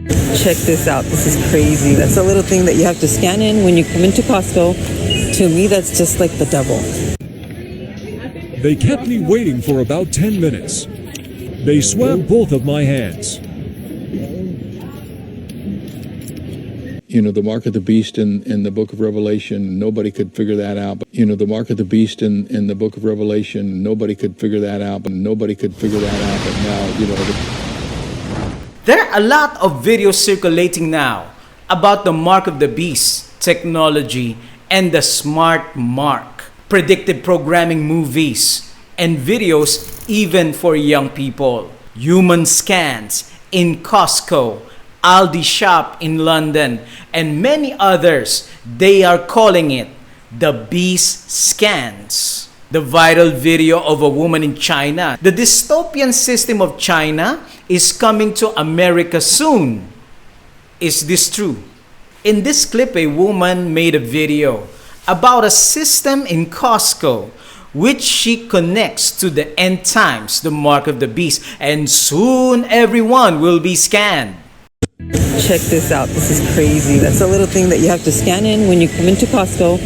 Check this out. This is crazy. That's a little thing that you have to scan in when you come into Costco. To me, that's just like the devil. They kept me waiting for about 10 minutes. They swabbed both of my hands. You know, the mark of the beast in the book of Revelation, nobody could figure that out. But, you know, the mark of the beast in the book of Revelation, nobody could figure that out. But nobody could figure that out. But now, you know. There are a lot of videos circulating now about the mark of the beast, technology, and the smart mark, predictive programming movies, and videos even for young people. Human scans in Costco, Aldi shop in London, and many others. They are calling it the beast scans. The viral video of a woman in China. The dystopian system of China is coming to America soon. Is this true? In this clip, a woman made a video about a system in Costco which she connects to the end times, the mark of the beast, and soon everyone will be scanned. Check this out. This is crazy. That's a little thing that you have to scan in when you come into Costco.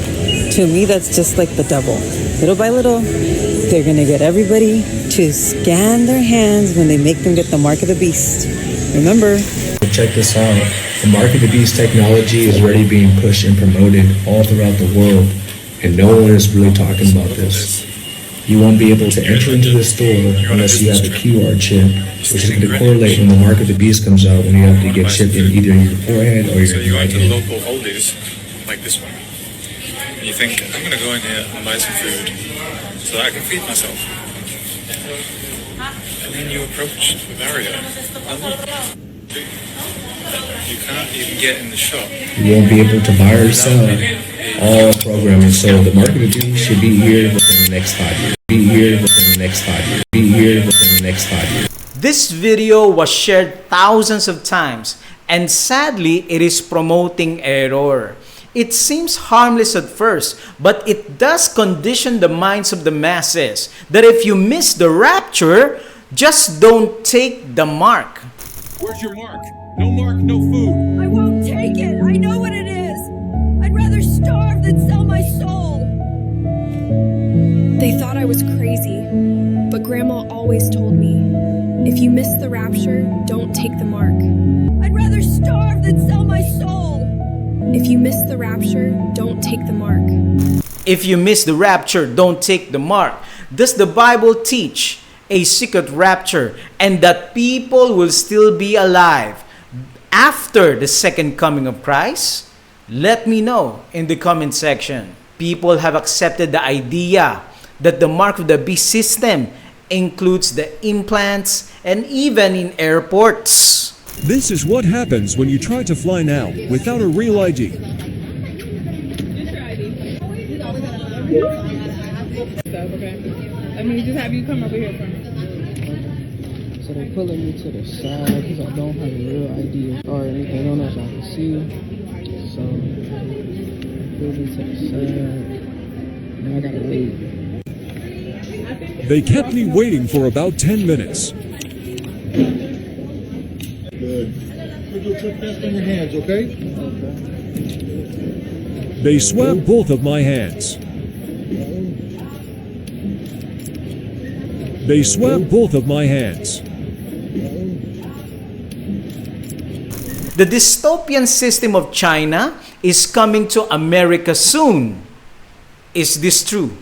To me, that's just like the devil. Little by little, they're going to get everybody to scan their hands when they make them get the mark of the beast. Remember. Check this out. The mark of the beast technology is already being pushed and promoted all throughout the world, and no one is really talking about this. You won't be able to enter into the store unless you have a QR chip, which is going to correlate when the mark of the beast comes out, when you have to get chipped in either your forehead or your right hand. Local Aldi's like this one. And you think, I'm going to go in here and buy some food so that I can feed myself. And then you approach the barrier and look, you can't even get in the shop. You won't be able to buy or sell all programming. So the mark of the beast should be here within the next 5 years. Be here within the next 5 years. Be here within the next 5 years. This video was shared thousands of times, and sadly, it is promoting error. It seems harmless at first, but it does condition the minds of the masses that if you miss the rapture, just don't take the mark. Where's your mark? No mark, no food. I won't take it. I know what it is. I'd rather starve than sell my soul. They thought I was crazy, but Grandma always told me, if you miss the rapture, don't take the mark. I'd rather starve than sell my soul. If you miss the rapture, don't take the mark. If you miss the rapture, don't take the mark. Does the Bible teach a secret rapture and that people will still be alive after the second coming of Christ? Let me know in the comment section. People have accepted the idea that the mark of the beast system includes the implants and even in airports. This is what happens when you try to fly now without a real ID. Okay. Let me just have you come over here for me. So they're pulling me to the side because I don't have a real ID or anything on us I can see. So pull me to the side. Now I gotta wait. They kept me waiting for about 10 minutes. Good. Put your quick test on your hands, okay? They swabbed both of my hands. They swabbed both of my hands. The dystopian system of China is coming to America soon. Is this true?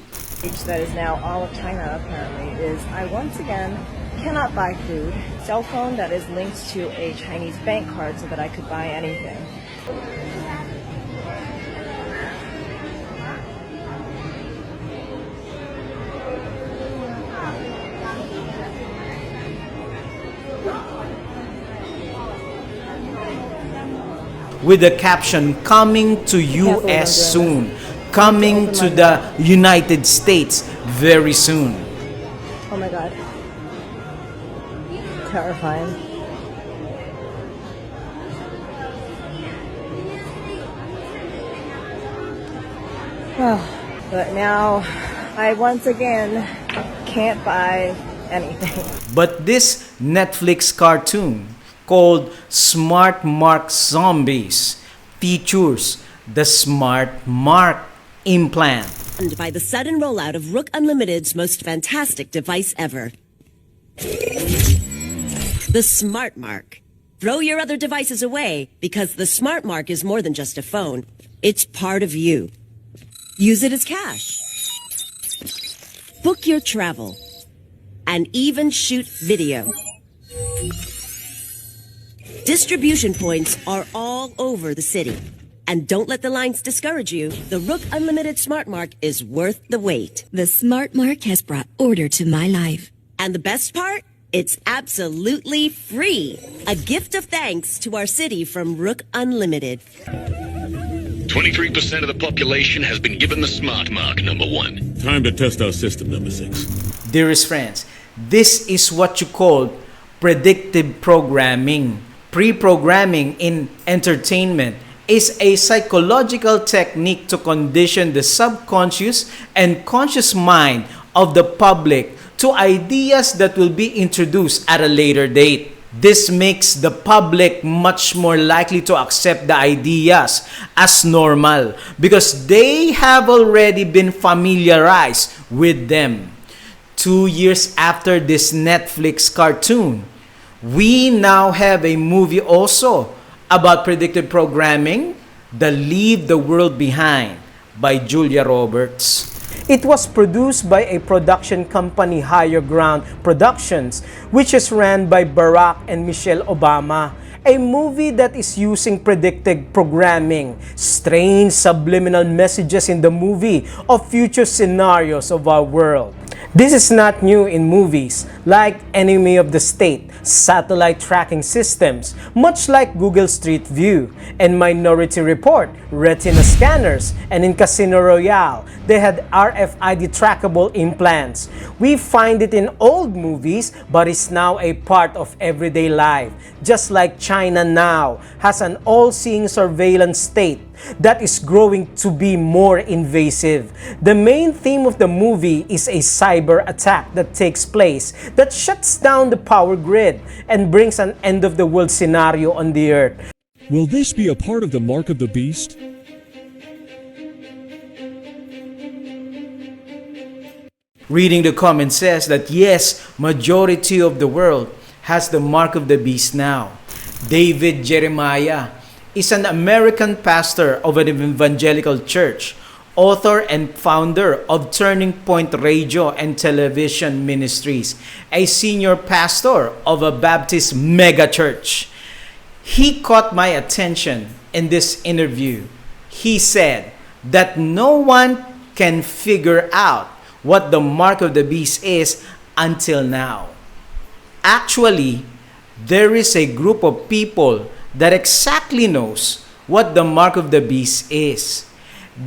That is now all of China apparently is I once again cannot buy food. Cell phone that is linked to a Chinese bank card so that I could buy anything. With the caption, coming to US soon, coming to the United States very soon. Oh my God. Terrifying. Oh, but now I once again can't buy anything. But this Netflix cartoon called Smart Mark Zombies features the Smart Mark implant. By the sudden rollout of Rook Unlimited's most fantastic device ever, the Smart Mark. Throw your other devices away because the Smart Mark is more than just a phone. It's part of you. Use it as cash. Book your travel. And even shoot video. Distribution points are all over the city. And don't let the lines discourage you. The Rook Unlimited Smart Mark is worth the wait. The Smart Mark has brought order to my life. And the best part? It's absolutely free. A gift of thanks to our city from Rook Unlimited. 23% of the population has been given the Smart Mark, number 1. Time to test our system, number 6. Dearest friends, this is what you call predictive programming. Pre-programming in entertainment is a psychological technique to condition the subconscious and conscious mind of the public to ideas that will be introduced at a later date. This makes the public much more likely to accept the ideas as normal because they have already been familiarized with them. 2 years after this Netflix cartoon, we now have a movie also about predictive programming, The Leave the World Behind by Julia Roberts. It was produced by a production company, Higher Ground Productions, which is ran by Barack and Michelle Obama. A movie that is using predictive programming, strange subliminal messages in the movie of future scenarios of our world. This is not new in movies like Enemy of the State, satellite tracking systems, much like Google Street View, and Minority Report, retina scanners, and in Casino Royale, they had RFID trackable implants. We find it in old movies, but it's now a part of everyday life, just like China now has an all-seeing surveillance state that is growing to be more invasive. The main theme of the movie is a cyber attack that takes place that shuts down the power grid and brings an end-of-the-world scenario on the earth. Will this be a part of the Mark of the Beast? Reading the comment says that yes, majority of the world has the Mark of the Beast now. David Jeremiah is an American pastor of an evangelical church, author and founder of Turning Point Radio and Television Ministries, a senior pastor of a Baptist megachurch. He caught my attention in this interview. He said that no one can figure out what the Mark of the Beast is until now. Actually, there is a group of people that exactly knows what the Mark of the Beast is.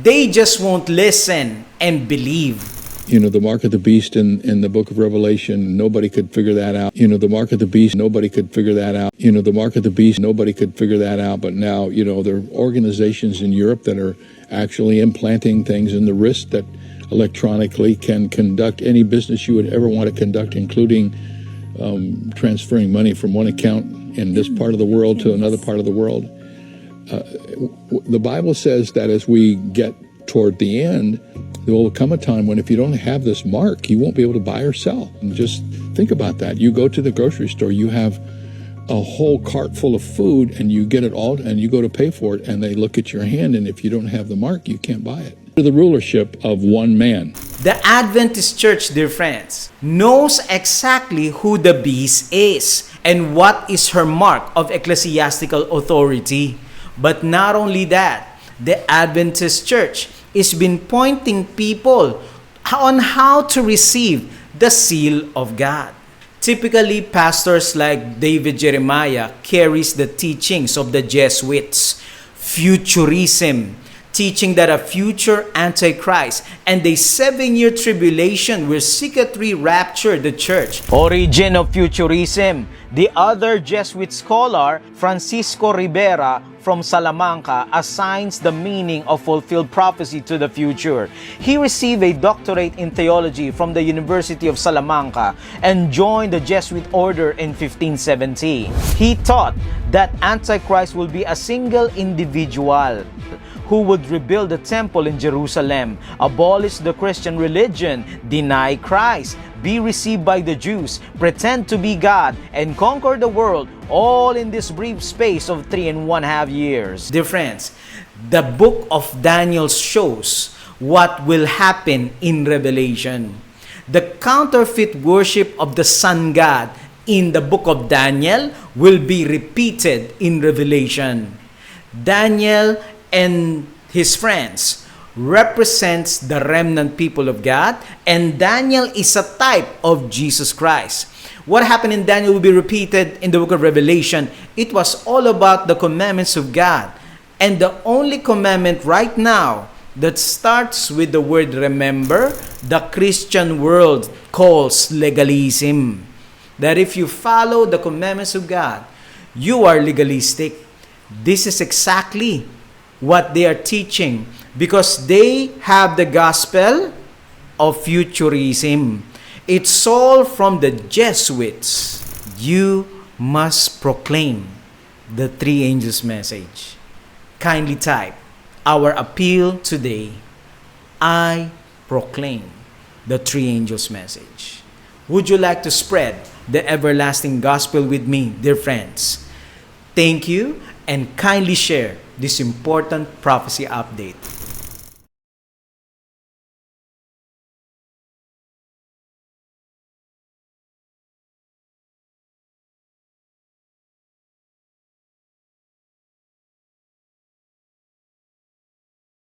They just won't listen and believe. You know, the mark of the beast in the book of Revelation, nobody could figure that out. You know, the mark of the beast, nobody could figure that out. You know, the mark of the beast, nobody could figure that out. But now, you know, there are organizations in Europe that are actually implanting things in the wrist that electronically can conduct any business you would ever want to conduct, including transferring money from one account in this part of the world to another part of the world. The Bible says that as we get toward the end, there will come a time when if you don't have this mark, you won't be able to buy or sell. And just think about that. You go to the grocery store, you have a whole cart full of food, and you get it all, and you go to pay for it, and they look at your hand, and if you don't have the mark, you can't buy it. The rulership of one man. The Adventist Church, dear friends, knows exactly who the beast is and what is her mark of ecclesiastical authority. But not only that, the Adventist Church has been pointing people on how to receive the seal of God. Typically, pastors like David Jeremiah carries the teachings of the Jesuits, futurism, teaching that a future Antichrist and a 7-year tribulation will secretly rapture the church. Origin of Futurism. The other Jesuit scholar, Francisco Rivera from Salamanca, assigns the meaning of fulfilled prophecy to the future. He received a doctorate in theology from the University of Salamanca and joined the Jesuit order in 1570. He taught that Antichrist will be a single individual who would rebuild the temple in Jerusalem, abolish the Christian religion, deny Christ, be received by the Jews, pretend to be God, and conquer the world, all in this brief space of 3.5 years. Dear friends, the book of Daniel shows what will happen in Revelation. The counterfeit worship of the sun god in the book of Daniel will be repeated in Revelation. Daniel and his friends represents the remnant people of God, and Daniel is a type of Jesus Christ. What happened in Daniel will be repeated in the book of Revelation. It was all about the commandments of God. And the only commandment right now that starts with the word remember, the Christian world calls legalism. That if you follow the commandments of God, you are legalistic. This is exactly what they are teaching, because they have the gospel of futurism. It's all from the Jesuits. You must proclaim the three angels' message. Kindly type our appeal today: I proclaim the three angels' message. Would you like to spread the everlasting gospel with me, dear friends? Thank you, and kindly share this important prophecy update.